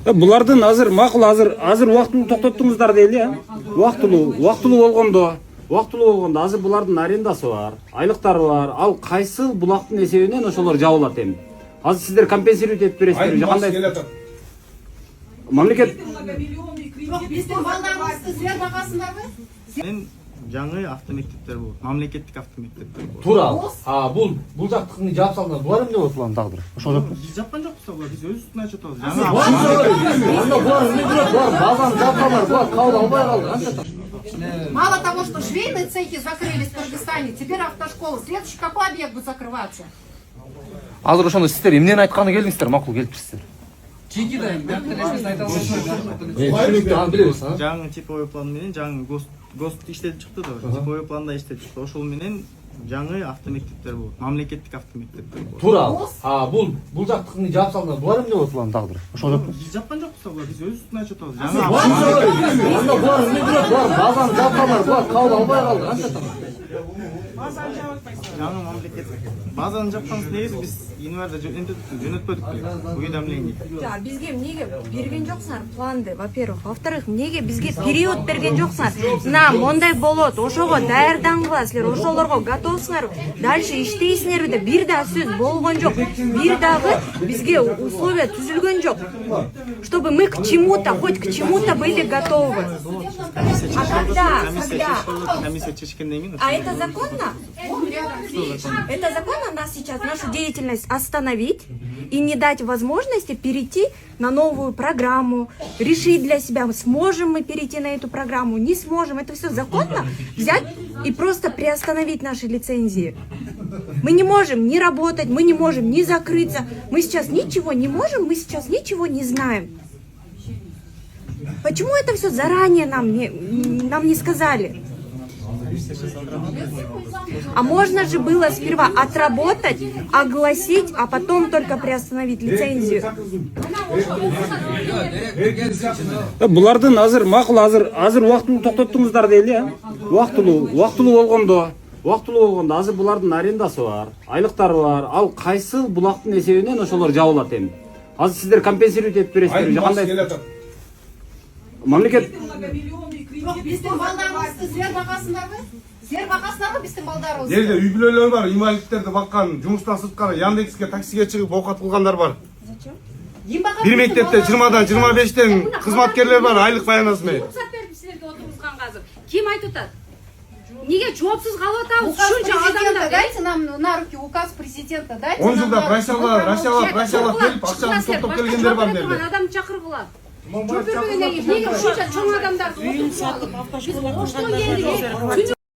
Булардын азыр макул азыр убактылуу токтоттуңуздар дейли, убактылуу болгондо азыр булардын арендасы бар, айлыктары бар. Ал кайсыл булактын эсебинен ошолор жабылат эми? Азыр сиздер компенсировать этип бересиздер же кандай? Мамлекет биздин балдарыбызды силер багасыңдарбы? Мен жаңы автомектептер болот, мамлекеттик автомектептер болот. туура. Бул жактыкны жаап салдыңар. Булар эмне болот булардын тагдыры? Ошол жок. Биз жапкан жокпуз, булар биз өз үстүнө ачып атабыз. Анда булар эмне болот? Булар базаны жапкандар, булар кабыл албай калды. Мало того, что швейные цехи закрылись в Кыргызстане, теперь автошколы. Следующий какой объект будет закрываться? Азыр ошону сиздер эмнени айтканы келдиңиздер, макул келипсиздер. Чеки да эми биякта айта Билебиз, жаңы типовой план менен жаңы ГОСТ иштелип чыкты да. Типовой планда иштелип чыкты. Ошол менен жаңы автомектептер болот, мамлекеттик автомектептер болот. Туура. Бул жактыкны жаап салдыңар. Булар эмне болот булардын тагдыры? Ошол жок. Биз жапкан жокпуз, булар биз өз үстүнө ачып атабыз. Анда булар эмне болот? Булар базаны жапкандар, булар кабыл албай калды. Жаңы мамлекет базаны жапканбыз негизи биз январда жөнөтпөдүк беле. Уведомление. Бизге эмнеге берген жоксуңар планды, во-первых. Во-вторых, эмнеге бизге период берген жоксуңар? Мына мондай болот, ошого даярдангыласыздар, ошолорго готовсуңар. Дальше иштейсиңерби деп бир да сөз болгон жок. Бир дагы бизге условия түзүлгөн жок. Чтобы мы к чему-то, хоть к чему-то были готовы. А когда? Комиссия чечкенден кийин. А это законно? Это законно нас сейчас, нашу деятельность остановить и не дать возможности перейти на новую программу, решить для себя, сможем мы перейти на эту программу, не сможем. Это все законно взять и просто приостановить наши лицензии. Мы не можем ни работать, мы не можем ни закрыться. Мы сейчас ничего не можем, мы сейчас ничего не знаем. Почему это все заранее нам не сказали? А можно же было сперва отработать, огласить, а потом только приостановить лицензию. Булардын азыр макул азыр убактылуу токтоттуңуздар дейли, убактылуу болгондо азыр булардын арендасы бар, айлыктары бар. Ал кайсыл булактын эсебинен ошолор жабылат эми? Азыр сиздер компенсировать этип бересиздер же кандай? Мамлекет Биздин балдарыбызды силер багасыңдарбы? Силер багасыңарбы биздин балдарыбызды? Жерде үй бүлөлөр бар, инвалидтерди баккан, жумуштан сырткары Яндекске, таксиге чыгып оокат кылгандар бар. Бир мектепте 20-дан 25-тен кызматкерлер бар, айлык баянасы менен. Рұқсат беріп сіздерге отырғызған қазір. Кем айтып отыр? Неге жоопсуз калып атабыз? Ушунча адамдар. Дайте нам на руки указ президента. Дайте 10 жылда Россиялап келип, акчаны топтоп келгендер бар дерди. Адам чакыргыла. Жоп бербегенден кийин неге ушунча чоң адамдар? Үйүн сатып, автошкола курган